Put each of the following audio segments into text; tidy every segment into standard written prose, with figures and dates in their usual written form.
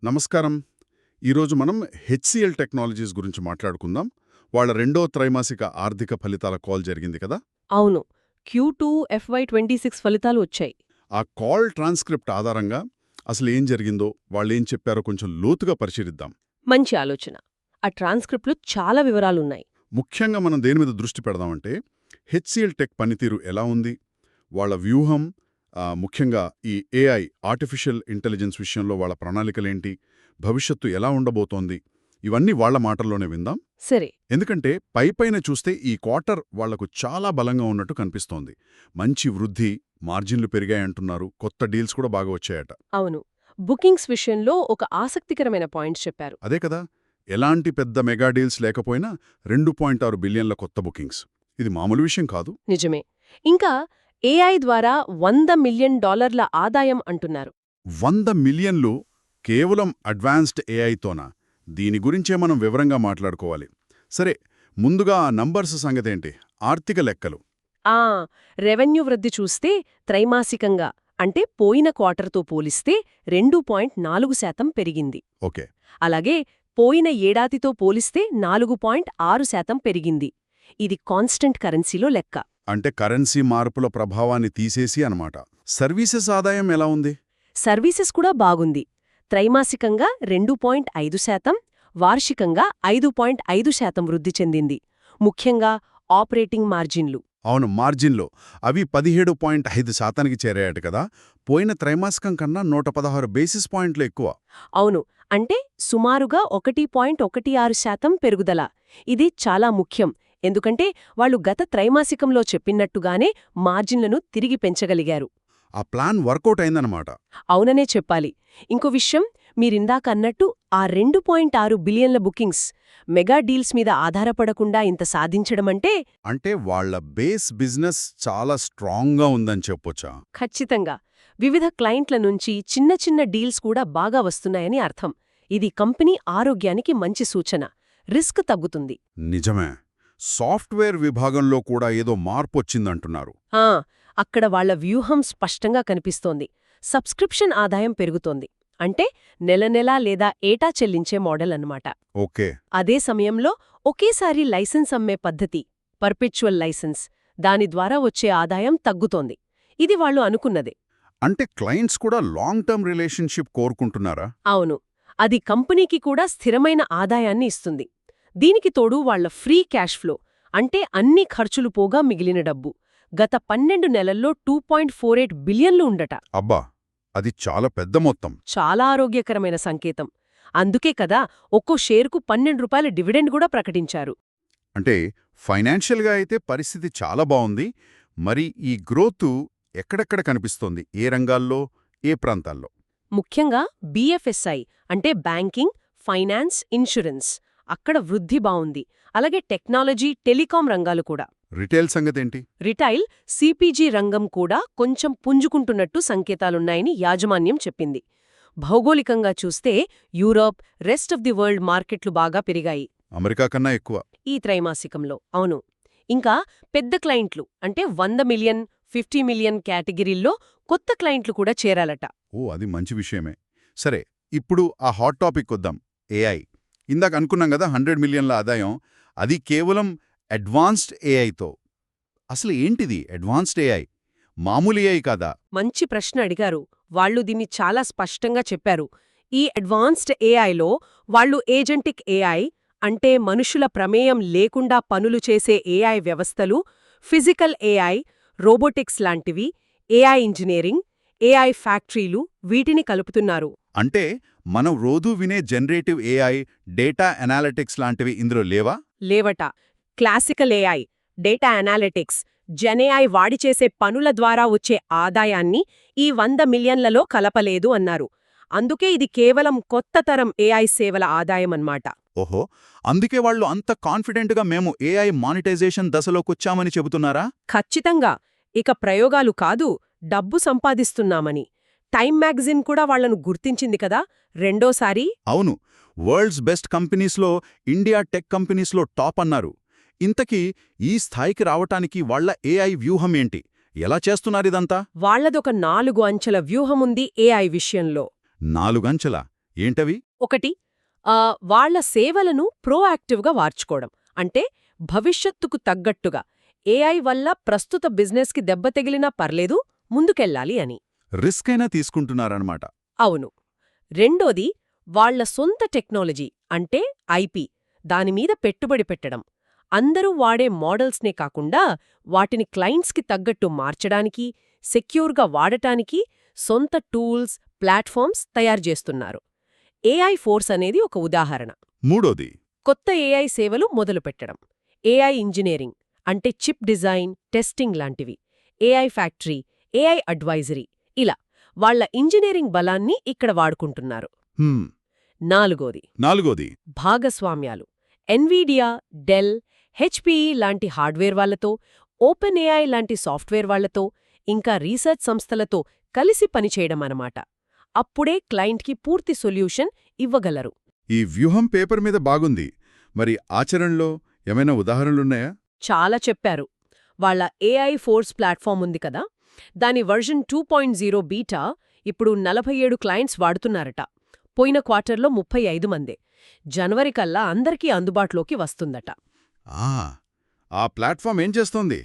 నమస్కారం. ఈరోజు మనం హెచ్సిఎల్ టెక్నాలజీస్ గురించి మాట్లాడుకుందాం. వాళ్ళ రెండో త్రైమాసిక ఆర్థిక ఫలితాల కాల్ జరిగింది కదా. అవును. Q2 FY26 ఫలితాలు వచ్చాయి. ఆ కాల్ ట్రాన్స్క్రిప్ట్ ఆధారంగా అసలు ఏం జరిగిందో, వాళ్ళేం చెప్పారో కొంచెం లోతుగా పరిశీలిద్దాం. మంచి ఆలోచన. ఆ ట్రాన్స్క్రిప్ట్లో చాలా వివరాలున్నాయి. ముఖ్యంగా మనం దేని మీద దృష్టి పెడదామంటే, హెచ్సిఎల్ టెక్ పనితీరు ఎలా ఉంది, వాళ్ళ వ్యూహం, ముఖ్యంగా ఈ ఏఐ ఆర్టిఫిషియల్ ఇంటెలిజెన్స్ విషయంలో వాళ్ళ ప్రణాళికలేంటి, భవిష్యత్తు ఎలా ఉండబోతోంది, ఇవన్నీ వాళ్ల మాటల్లోనే విందాం. సరే. ఎందుకంటే పైపైన చూస్తే ఈ క్వార్టర్ వాళ్లకు చాలా బలంగా ఉన్నట్టు కనిపిస్తోంది. మంచి వృద్ధి, మార్జిన్లు పెరిగాయంటున్నారు, కొత్త డీల్స్ కూడా బాగా వచ్చాయట. అవును. బుకింగ్స్ విషయంలో ఒక ఆసక్తికరమైన పాయింట్ చెప్పారు. అదే కదా, ఎలాంటి పెద్ద మెగా డీల్స్ లేకపోయినా 2.6 బిలియన్ల కొత్త బుకింగ్స్, ఇది మామూలు విషయం కాదు. నిజమే. ఇంకా ఏఐ ద్వారా $100 మిలియన్ ఆదాయం అంటున్నారు. 100 మిలియన్లు కేవలం అడ్వాన్స్డ్ ఏఐతోనా? దీని గురించే మనం వివరంగా మాట్లాడుకోవాలి. సరే, ముందుగా ఆ నంబర్స్ సంగతేంటి? ఆర్థిక లెక్కలు. రెవెన్యూ వృద్ధి చూస్తే త్రైమాసికంగా అంటే పోయిన క్వార్టర్తో పోలిస్తే 2.4% పెరిగింది. ఓకే. అలాగే పోయిన ఏడాదితో పోలిస్తే 4.6% పెరిగింది. ఇది కాన్స్టెంట్ కరెన్సీలో లెక్క. అంటే కరెన్సీ మార్పుల ప్రభావాన్ని తీసేసి అన్నమాట. సర్వీసెస్ ఆదాయం ఎలా ఉంది? సర్వీసెస్ కూడా బాగుంది. త్రైమాసికంగా 2.5%, వార్షికంగా 5.5% వృద్ధి చెందింది. ముఖ్యంగా ఆపరేటింగ్ మార్జిన్లు. అవును, మార్జిన్లో అవి 17.5%కి చేరాయట కదా. పోయిన త్రైమాసికం కన్నా 116 బేసిస్ పాయింట్లు ఎక్కువ. అవును, అంటే సుమారుగా 1.16% పెరుగుదల. ఇది చాలా ముఖ్యం, ఎందుకంటే వాళ్ళు గత త్రైమాసికంలో చెప్పినట్టుగానే మార్జిన్లను తిరిగి పెంచగలిగారు. ఆ ప్లాన్ వర్కౌట్ అయిందన్నమాట. అవుననే చెప్పాలి. ఇంకో విషయం, మీరిందాక అన్నట్టు ఆ 2.6 బిలియన్ల బుకింగ్స్ మెగా డీల్స్ మీద ఆధారపడకుండా ఇంత సాధించడమంటే అంటే వాళ్ల బేస్ బిజినెస్ చాలా స్ట్రాంగ్గా ఉందని చెప్పొచ్చా? ఖచ్చితంగా. వివిధ క్లయింట్ల నుంచి చిన్న చిన్న డీల్స్ కూడా బాగా వస్తున్నాయని అర్థం. ఇది కంపెనీ ఆరోగ్యానికి మంచి సూచన. రిస్క్ తగ్గుతుంది. నిజమే. సాఫ్ట్వేర్ విభాగంలో కూడా ఏదో మార్పొచ్చిందంటున్నారు. అక్కడ వాళ్ల వ్యూహం స్పష్టంగా కనిపిస్తోంది. సబ్స్క్రిప్షన్ ఆదాయం పెరుగుతోంది. అంటే నెలనెలా లేదా ఏటా చెల్లించే మోడల్ అన్నమాట. ఓకే. అదే సమయంలో ఒకేసారి లైసెన్స్ అమ్మే పద్ధతి, పర్పెచువల్ లైసెన్స్, దాని ద్వారా వచ్చే ఆదాయం తగ్గుతోంది. ఇది వాళ్ళు అనుకున్నదే. అంటే క్లయింట్స్ కూడా లాంగ్ టర్మ్ రిలేషన్షిప్ కోరుకుంటున్నారా? అవును. అది కంపెనీకి కూడా స్థిరమైన ఆదాయాన్ని ఇస్తుంది. దీనికి తోడు వాళ్ల ఫ్రీ క్యాష్ ఫ్లో, అంటే అన్ని ఖర్చులు పోగా మిగిలిన డబ్బు, గత 12 నెలల్లో 2.48 బిలియన్లు ఉండట. అబ్బా, అది చాలా పెద్ద మొత్తం. చాలా ఆరోగ్యకరమైన సంకేతం. అందుకే కదా ఒక్కో షేరుకు ₹12 డివిడెండ్ కూడా ప్రకటించారు. అంటే ఫైనాన్షియల్గా అయితే పరిస్థితి చాలా బావుంది. మరి ఈ గ్రోత్ ఎక్కడెక్కడ కనిపిస్తోంది? ఏ రంగాల్లో, ఏ ప్రాంతాల్లో? ముఖ్యంగా BFSI అంటే బ్యాంకింగ్, ఫైనాన్స్, ఇన్సూరెన్స్, అక్కడ వృద్ధి బావుంది. అలాగే టెక్నాలజీ, టెలికాం రంగాలు కూడా. రిటైల్ సంగతేంటి? రిటైల్, CPG రంగం కూడా కొంచెం పుంజుకుంటున్నట్టు సంకేతాలున్నాయని యాజమాన్యం చెప్పింది. భౌగోళికంగా చూస్తే Europe, rest of the world మార్కెట్లు బాగా పెరిగాయి. అమెరికా కన్నా ఎక్కువ ఈ త్రైమాసికంలో. అవును. ఇంకా పెద్ద క్లయింట్లు అంటే 100 మిలియన్, 50 మిలియన్ కేటగిరీల్లో కొత్త క్లయింట్లు కూడా చేరాలట. అది మంచి విషయమే. సరే, ఇప్పుడు ఆ హాట్ టాపిక్ వద్దాం, ఏఐ. ఇందాక అనుకున్నాం కదా 100 మిలియన్ల ఆదాయం, అది కేవలం అడ్వాన్స్డ్ ఏఐతో. అసలు ఏంటిది అడ్వాన్స్డ్ ఏఐ? మామూలు ఏఐ కాదా? మంచి ప్రశ్న అడిగారు. వాళ్లు దీన్ని చాలా స్పష్టంగా చెప్పారు. ఈ అడ్వాన్స్డ్ ఏఐలో వాళ్లు ఏజెంటిక్ ఏఐ అంటే మనుషుల ప్రమేయం లేకుండా పనులు చేసే ఏఐ వ్యవస్థలు, ఫిజికల్ ఏఐ, రోబోటిక్స్ లాంటివి, ఏఐ ఇంజనీరింగ్, ఏఐ ఫ్యాక్టరీలు, వీటిని కలుపుతున్నారు. అంటే మనం రోజూ వినే జనరేటివ్ ఏఐ, డేటా అనాలిటిక్స్ లాంటివి ఇందులో లేవా? లేవట. Classical AI, data analytics, GenAI వాడి చేసే పనుల ద్వారా వచ్చే ఆదాయాన్ని ఈ 100 మిలియన్లలో కలపలేదు అన్నారు. అందుకే ఇది కేవలం కొత్త తరం ఏఐ సేవల ఆదాయమన్నమాట. ఓహో, అందుకే వాళ్ళు అంత కాన్ఫిడెంట్గా మేము ఏఐ మానిటైజేషన్ దశలోకొచ్చామని చెబుతున్నారా? ఖచ్చితంగా. ఇక ప్రయోగాలు కాదు, డబ్బు సంపాదిస్తున్నామని. టైమ్ మ్యాగజిన్ కూడా వాళ్లను గుర్తించింది కదా రెండోసారి. అవును, వరల్డ్స్ బెస్ట్ కంపెనీస్లో ఇండియా టెక్ కంపెనీస్లో టాప్ అన్నారు. ఇంతకీ ఈ స్థాయికి రావటానికి వాళ్ల ఏఐ వ్యూహం ఏంటి? ఎలా చేస్తున్నారిదంతా? వాళ్లదొక 4 అంచెల వ్యూహముంది ఏఐ విషయంలో. 4 అంచెల? ఏంటవి? ఒకటి, వాళ్ళ సేవలను ప్రోయాక్టివ్గా మార్చుకోవడం. అంటే భవిష్యత్తుకు తగ్గట్టుగా ఏఐ వల్ల ప్రస్తుత బిజినెస్కి దెబ్బ తగిలినా పర్లేదు, ముందుకెళ్ళాలి అని. రిస్క్ అయినా తీసుకుంటున్నారన్నమాట. అవును. రెండోది, వాళ్ళ సొంత టెక్నాలజీ అంటే ఐపి దానిమీద పెట్టుబడి పెట్టడం. అందరూ వాడే మోడల్స్నే కాకుండా వాటిని క్లయింట్స్కి తగ్గట్టు మార్చడానికి, సెక్యూర్గా వాడటానికి సొంత టూల్స్, ప్లాట్ఫామ్స్ తయారుచేస్తున్నారు. ఏఐ ఫోర్స్ అనేది ఒక ఉదాహరణ. మూడోది, కొత్త ఏఐ సేవలు మొదలుపెట్టడం. ఏఐ ఇంజనీరింగ్ అంటే చిప్ డిజైన్, టెస్టింగ్ లాంటివి. ఏఐ ఫ్యాక్టరీ, ఏఐ అడ్వైజరీ, ఇలా వాళ్ళ ఇంజనీరింగ్ బలాన్ని ఇక్కడ వాడుకుంటున్నారు. హ్మ్, నాలుగోది, భాగస్వామ్యాలు. ఎన్వీడియా, డెల్, హెచ్పిఈ లాంటి హార్డ్వేర్ వాళ్లతో, ఓపెన్ ఏఐ లాంటి సాఫ్ట్వేర్ వాళ్లతో, ఇంకా రీసెర్చ్ సంస్థలతో కలిసి పనిచేయడం అన్నమాట. అప్పుడే క్లయింట్కి పూర్తి సొల్యూషన్ ఇవ్వగలరు. ఈ వ్యూహం పేపర్ మీద బాగుంది. మరి ఆచరణలో ఏమైనా ఉదాహరణలున్నాయా? చాలా చెప్పారు. వాళ్ళ ఏఐ ఫోర్స్ ప్లాట్ఫామ్ ఉంది కదా, దాని వర్జన్ 2.0 బీటా ఇప్పుడు 47 క్లయింట్స్ వాడుతున్నారట. పోయిన క్వార్టర్లో 35 మందే. జనవరి కల్లా అందరికీ అందుబాటులోకి వస్తుందట. ఆ ప్లాట్ఫామ్ ఏం చేస్తోంది?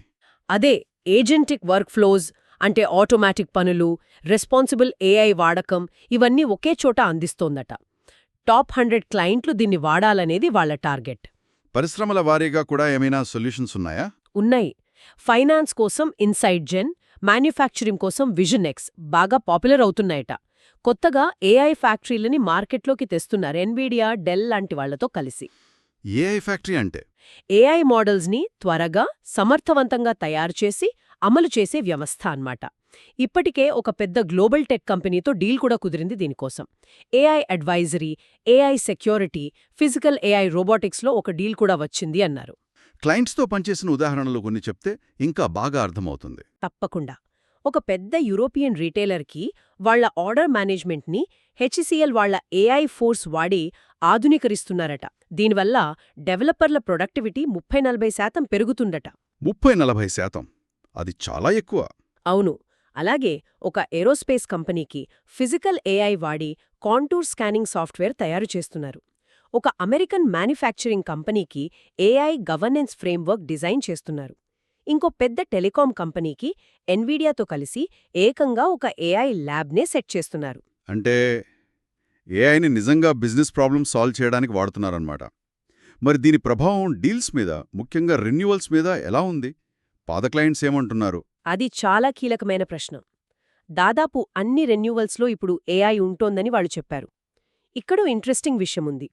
అదే ఏజెంటిక్ వర్క్ ఫ్లోస్ అంటే ఆటోమేటిక్ పనులు, రెస్పాన్సిబుల్ ఏఐ వాడకం, ఇవన్నీ ఒకే చోట అందిస్తోందట. టాప్ 100 క్లయింట్లు దీన్ని వాడాలనేది వాళ్ల టార్గెట్. పరిశ్రమల వారీగా కూడా ఏమైనా సొల్యూషన్స్ ఉన్నాయా? ఉన్నాయి. ఫైనాన్స్ కోసం ఇన్సైడ్ జెన్, మ్యానుఫ్యాక్చరింగ్ కోసం విజన్ ఎక్స్ బాగా పాపులర్ అవుతున్నాయట. కొత్తగా ఏఐ ఫ్యాక్టరీలని మార్కెట్లోకి తెస్తున్నారు ఎన్వీడియా, డెల్ లాంటి వాళ్లతో కలిసి. ఏఐ ఫ్యాక్టరీ అంటే? ఏఐ మోడల్స్ని త్వరగా, సమర్థవంతంగా తయారుచేసి అమలు చేసే వ్యవస్థ అన్నమాట. ఇప్పటికే ఒక పెద్ద గ్లోబల్ టెక్ కంపెనీతో డీల్ కూడా కుదిరింది దీనికోసం. AI advisory, AI security, physical AI రోబోటిక్స్లో ఒక డీల్ కూడా వచ్చింది అన్నారు. క్లయింట్స్తో పనిచేసిన ఉదాహరణలు కొన్ని చెప్తే ఇంకా బాగా అర్థమవుతుంది. తప్పకుండా. ఒక పెద్ద యూరోపియన్ రీటైలర్కి వాళ్ల ఆర్డర్ మేనేజ్మెంట్ని హెచ్సిఎల్ వాళ్ల ఏఐ ఫోర్స్ వాడి ఆధునీకరిస్తున్నారట. దీనివల్ల డెవలపర్ల ప్రొడక్టివిటీ 30–40% పెరుగుతుందట. 30–40%? అది చాలా ఎక్కువ. అవును. అలాగే ఒక ఏరోస్పేస్ కంపెనీకి ఫిజికల్ ఏఐ వాడి కాంటూర్ స్కానింగ్ సాఫ్ట్వేర్ తయారు చేస్తున్నారు. ఒక అమెరికన్ మ్యానుఫ్యాక్చరింగ్ కంపెనీకి ఏఐ గవర్నెన్స్ ఫ్రేమ్వర్క్ డిజైన్ చేస్తున్నారు. ఇంకో పెద్ద టెలికాం కంపెనీకి ఎన్వీడియాతో కలిసి ఏకంగా ఒక ఏఐ ల్యాబ్నే సెట్ చేస్తున్నారు. అంటే ఏఐని నిజంగా బిజినెస్ ప్రాబ్లమ్ సాల్వ్ చేయడానికి వాడుతున్నారన్నమాట. మరి దీని ప్రభావం డీల్స్ మీద, ముఖ్యంగా రెన్యువల్స్ మీద ఎలా ఉంది? పాత క్లయింట్స్ ఏమంటున్నారు? అది చాలా కీలకమైన ప్రశ్న. దాదాపు అన్ని రెన్యువల్స్లో ఇప్పుడు ఏఐ ఉంటోందని వాళ్ళు చెప్పారు. ఇక్కడో ఇంట్రెస్టింగ్ విషయముంది.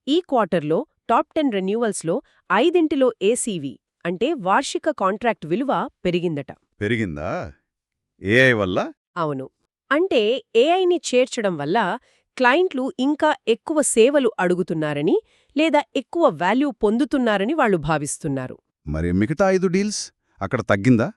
ఈ క్వార్టర్లో టాప్ 10 రెన్యువల్స్లో 5 ఏసీవీ అంటే వార్షిక కాంట్రాక్ట్ విలువ పెరిగిందట. పెరిగిందా? ఏఐ వల్ల? అవును. అంటే ఏఐని చేర్చడం వల్ల క్లయింట్లు ఇంకా ఎక్కువ సేవలు అడుగుతున్నారని, లేదా ఎక్కువ వాల్యూ పొందుతున్నారని వాళ్ళు భావిస్తున్నారు. మరి మిగతా 5 డీల్స్ అక్కడ తగ్గిందా?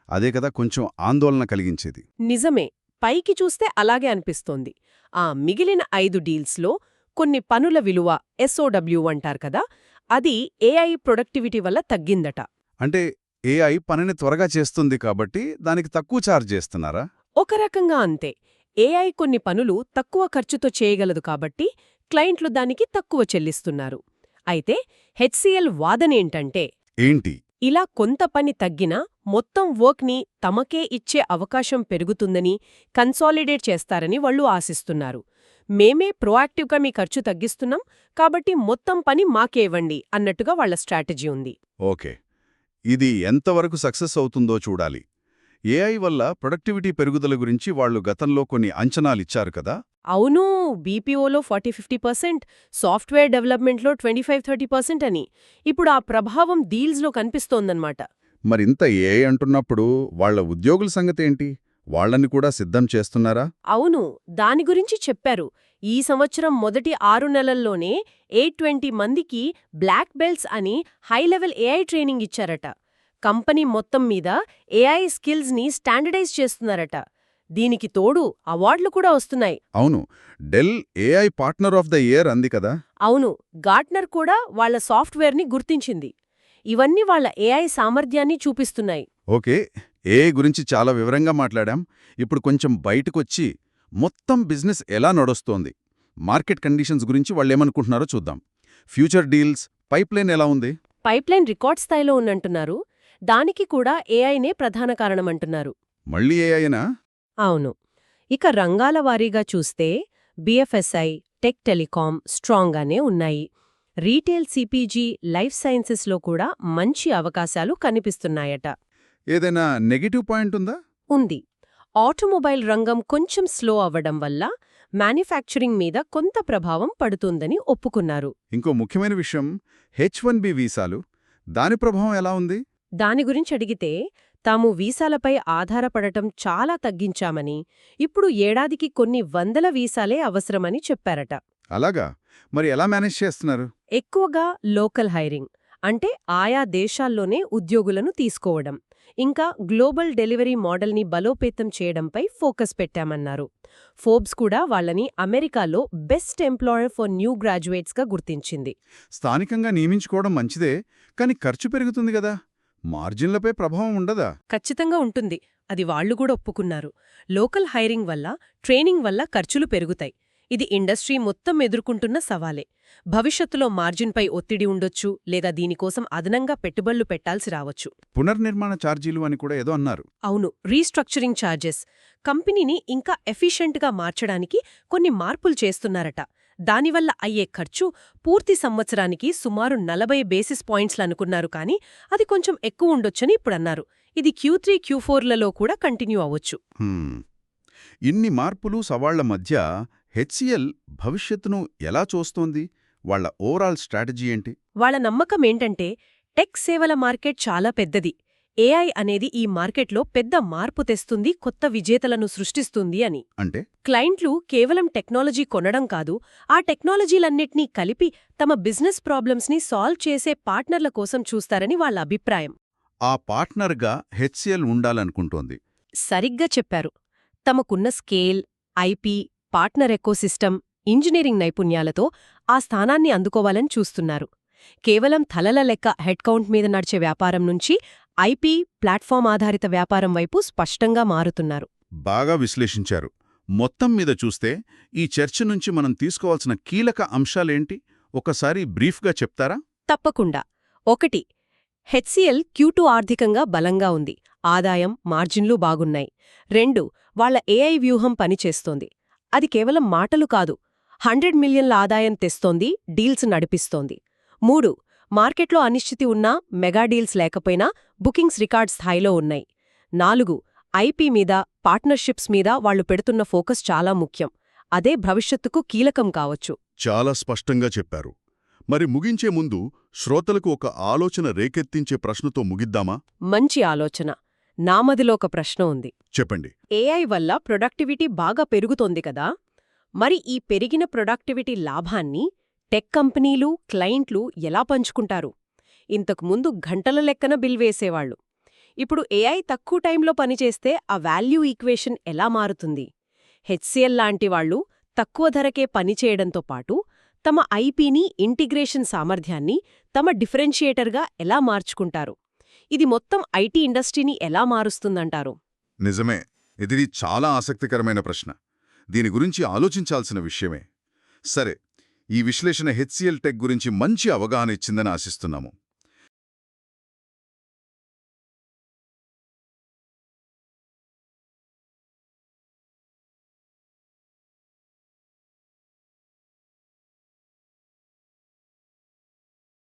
అదే కదా కొంచెం ఆందోళన కలిగించేది. నిజమే. పైకి చూస్తే అలాగే అనిపిస్తోంది. ఆ మిగిలిన 5 డీల్స్లో కొన్ని పనుల విలువ ఎస్ఓడబ్ల్యూ అంటారు కదా, అది ఏఐ ప్రొడక్టివిటీ వల్ల తగ్గిందట. అంటే ఏఐ పనిని త్వరగా చేస్తుంది కాబట్టి దానికి తక్కువ ఛార్జ్ చేస్తున్నారా? ఒక రకంగా అంతే. ఏఐ కొన్ని పనులు తక్కువ ఖర్చుతో చేయగలదు కాబట్టి క్లయింట్లు దానికి తక్కువ చెల్లిస్తున్నారు. అయితే హెచ్సిఎల్ వాదనేంటంటే, ఏంటి? ఇలా కొంత పని తగ్గినా మొత్తం వర్క్ని తమకే ఇచ్చే అవకాశం పెరుగుతుందని, కన్సాలిడేట్ చేస్తారని వాళ్ళు ఆశిస్తున్నారు. మేమే ప్రోయాక్టివ్గా మీ ఖర్చు తగ్గిస్తున్నాం కాబట్టి మొత్తం పని మాకే ఇవ్వండి అన్నట్టుగా వాళ్ల స్ట్రాటజీ ఉంది. ఓకే. ఇది ఎంతవరకు సక్సెస్ అవుతుందో చూడాలి. ఏఐ వల్ల ప్రొడక్టివిటీ పెరుగుదల గురించి వాళ్లు గతంలో కొన్ని అంచనాలిచ్చారు కదా? అవును. బీపీఓలో 40–50%, సాఫ్ట్వేర్ డెవలప్మెంట్లో 25–30% అని. ఇప్పుడు ఆ ప్రభావం డీల్స్లో కనిపిస్తోందన్నమాట. మరింత ఏఐ అంటున్నప్పుడు వాళ్ల ఉద్యోగుల సంగతేంటి? వాళ్లని కూడా సిద్ధం చేస్తున్నారా? అవును. దాని గురించి చెప్పారు. ఈ సంవత్సరం మొదటి 6 నెలల్లోనే 820 మందికి బ్లాక్ బెల్ట్స్ అని హై లెవెల్ ఏఐ ట్రైనింగ్ ఇచ్చారట. కంపెనీ మొత్తం మీద ఏఐ స్కిల్స్ని స్టాండర్డైజ్ చేస్తున్నారట. దీనికి తోడు అవార్డులు కూడా వస్తున్నాయి. అవును. Dell AI partner of the year అంది కదా? అవును. గార్ట్నర్ కూడా వాళ్ల సాఫ్ట్వేర్ని గుర్తించింది. ఇవన్నీ వాళ్ల ఏఐ సామర్థ్యాన్ని చూపిస్తున్నాయి. ఓకే. ఏఐ గురించి చాలా వివరంగా మాట్లాడాం. ఇప్పుడు కొంచెం బయటకొచ్చి మొత్తం బిజినెస్ ఎలా నడుస్తోంది, మార్కెట్ కండిషన్స్ గురించి వాళ్ళేమనుకుంటున్నారో చూద్దాం. ఫ్యూచర్ డీల్స్ పైప్లైన్ ఎలా ఉంది? పైప్లైన్ రికార్డ్ స్థాయిలో ఉందంటున్నారు. దానికి కూడా ఏఐనే ప్రధాన కారణమంటున్నారు. మళ్ళీ ఏఐనా? అవును. ఇక రంగాల వారీగా చూస్తే బిఎఫ్ఎస్ఐ, టెక్ టెలికాం స్ట్రాంగ్గానే ఉన్నాయి. రీటైల్ సిపిజి, లైఫ్ సైన్సెస్లో కూడా మంచి అవకాశాలు కనిపిస్తున్నాయట. ఏదైనా నెగటివ్ పాయింట్ ఉందా? ఉంది. ఆటోమొబైల్ రంగం కొంచెం స్లో అవ్వడం వల్ల మ్యానుఫ్యాక్చరింగ్ మీద కొంత ప్రభావం పడుతుందని ఒప్పుకున్నారు. ఇంకో ముఖ్యమైన విషయం H1B వీసాలు. దాని ప్రభావం ఎలా ఉంది? దాని గురించి అడిగితే తాము వీసాలపై ఆధారపడటం చాలా తగ్గించామని, ఇప్పుడు ఏడాదికి కొన్ని వందల వీసాలే అవసరమని చెప్పారట. అలాగా? మరి ఎలా మేనేజ్ చేస్తున్నారు? ఎక్కువగా లోకల్ హైరింగ్, అంటే ఆయా దేశాల్లోనే ఉద్యోగులను తీసుకోవడం, ఇంకా గ్లోబల్ డెలివరీ మోడల్ని బలోపేతం చేయడంపై ఫోకస్ పెట్టామన్నారు. ఫోర్బ్స్ కూడా వాళ్ళని అమెరికాలో బెస్ట్ ఎంప్లాయర్ ఫర్ న్యూ గ్రాడ్యుయేట్స్గా గుర్తించింది. స్థానికంగా నియమించుకోవడం మంచిదే, కానీ ఖర్చు పెరుగుతుంది కదా. మార్జిన్లపై ప్రభావం ఉండదా? ఖచ్చితంగా ఉంటుంది. అది వాళ్లు కూడా ఒప్పుకున్నారు. లోకల్ హైరింగ్ వల్ల, ట్రైనింగ్ వల్ల ఖర్చులు పెరుగుతాయి. ఇది ఇండస్ట్రీ మొత్తం ఎదుర్కొంటున్న సవాలే. భవిష్యత్తులో మార్జిన్పై ఒత్తిడి ఉండొచ్చు, లేదా దీనికోసం అదనంగా పెట్టుబడులు పెట్టాల్సి రావచ్చు. పునర్నిర్మాణ ఛార్జీలు అని కూడా ఏదో అన్నారు. అవును, రీస్ట్రక్చరింగ్ ఛార్జెస్. కంపెనీని ఇంకా ఎఫిషియెంట్గా మార్చడానికి కొన్ని మార్పులు చేస్తున్నారట. దానివల్ల అయ్యే ఖర్చు పూర్తి సంవత్సరానికి సుమారు 40 బేసిస్ పాయింట్స్లనుకున్నారు, కానీ అది కొంచెం ఎక్కువ ఉండొచ్చని ఇప్పుడన్నారు. ఇది Q3, Q4లలో కూడా కంటిన్యూ అవ్వచ్చు. ఇన్ని మార్పులు సవాళ్ల మధ్య హెచ్సిఎల్ భవిష్యత్తును ఎలా చూస్తోంది? వాళ్ల ఓవరాల్ స్ట్రాటజీ ఏంటి? వాళ్ళ నమ్మకం ఏంటంటే టెక్ సేవల మార్కెట్ చాలా పెద్దది. ఏఐ అనేది ఈ మార్కెట్లో పెద్ద మార్పు తెస్తుంది, కొత్త విజేతలను సృష్టిస్తుంది అని. అంటే క్లయింట్లు కేవలం టెక్నాలజీ కొనడం కాదు, ఆ టెక్నాలజీలన్నిటినీ కలిపి తమ బిజినెస్ ప్రాబ్లమ్స్ని సాల్వ్ చేసే పార్ట్నర్ల కోసం చూస్తారని వాళ్ళ అభిప్రాయం. ఆ పార్ట్నర్గా హెచ్సిఎల్ ఉండాలనుకుంటోంది. సరిగ్గా చెప్పారు. తమకున్న scale, IP, partner ecosystem, engineering నైపుణ్యాలతో ఆ స్థానాన్ని అందుకోవాలని చూస్తున్నారు. కేవలం తలల లెక్క హెడ్కౌంట్ మీద నడిచే వ్యాపారం నుంచి ఐపీ, ప్లాట్ఫామ్ ఆధారిత వ్యాపారం వైపు స్పష్టంగా మారుతున్నారు. బాగా విశ్లేషించారు. మొత్తం మీద చూస్తే ఈ చర్చ నుంచి మనం తీసుకోవాల్సిన కీలక అంశాలేంటి? ఒకసారి బ్రీఫ్గా చెప్తారా? తప్పకుండా. 1. హెచ్సిఎల్ Q2 ఆర్థికంగా బలంగా ఉంది. ఆదాయం, మార్జిన్లు బాగున్నాయి. 2. వాళ్ల ఏఐ వ్యూహం పనిచేస్తోంది. అది కేవలం మాటలు కాదు, 100 మిలియన్ల ఆదాయం తెస్తోంది, డీల్స్ నడిపిస్తోంది. 3. మార్కెట్లో అనిశ్చితి ఉన్నా, మెగా డీల్స్ లేకపోయినా బుకింగ్స్ రికార్డ్ స్థాయిలో ఉన్నాయి. 4. ఐపీ మీద, పార్ట్నర్షిప్స్ మీద వాళ్లు పెడుతున్న ఫోకస్ చాలా ముఖ్యం. అదే భవిష్యత్తుకు కీలకం కావచ్చు. చాలా స్పష్టంగా చెప్పారు. మరి ముగించే ముందు శ్రోతలకు ఒక ఆలోచన రేకెత్తించే ప్రశ్నతో ముగిద్దామా? మంచి ఆలోచన. నామదిలో ఒక ప్రశ్న ఉంది. చెప్పండి. ఏఐ వల్ల ప్రొడక్టివిటీ బాగా పెరుగుతోంది కదా, మరి ఈ పెరిగిన ప్రొడక్టివిటీ లాభాన్ని టెక్ కంపెనీలు, క్లయింట్లు ఎలా పంచుకుంటారు? ఇంతకుముందు గంటల లెక్కన బిల్ వేసేవాళ్లు. ఇప్పుడు ఏఐ తక్కువ టైంలో పనిచేస్తే ఆ వాల్యూ ఈక్వేషన్ ఎలా మారుతుంది? హెచ్సిఎల్ లాంటి వాళ్లు తక్కువ ధరకే పనిచేయడంతో పాటు తమ ఐపీని, ఇంటిగ్రేషన్ సామర్థ్యాన్ని తమ డిఫరెన్షియేటర్గా ఎలా మార్చుకుంటారు? ఇది మొత్తం ఐటీ ఇండస్ట్రీని ఎలా మారుస్తుందంటారు? నిజమే. ఇది చాలా ఆసక్తికరమైన ప్రశ్న. దీని గురించి ఆలోచించాల్సిన విషయమే. సరే, ఈ విశ్లేషణ హెచ్సిఎల్ టెక్ గురించి మంచి అవగాహన ఇచ్చిందని ఆశిస్తున్నాము.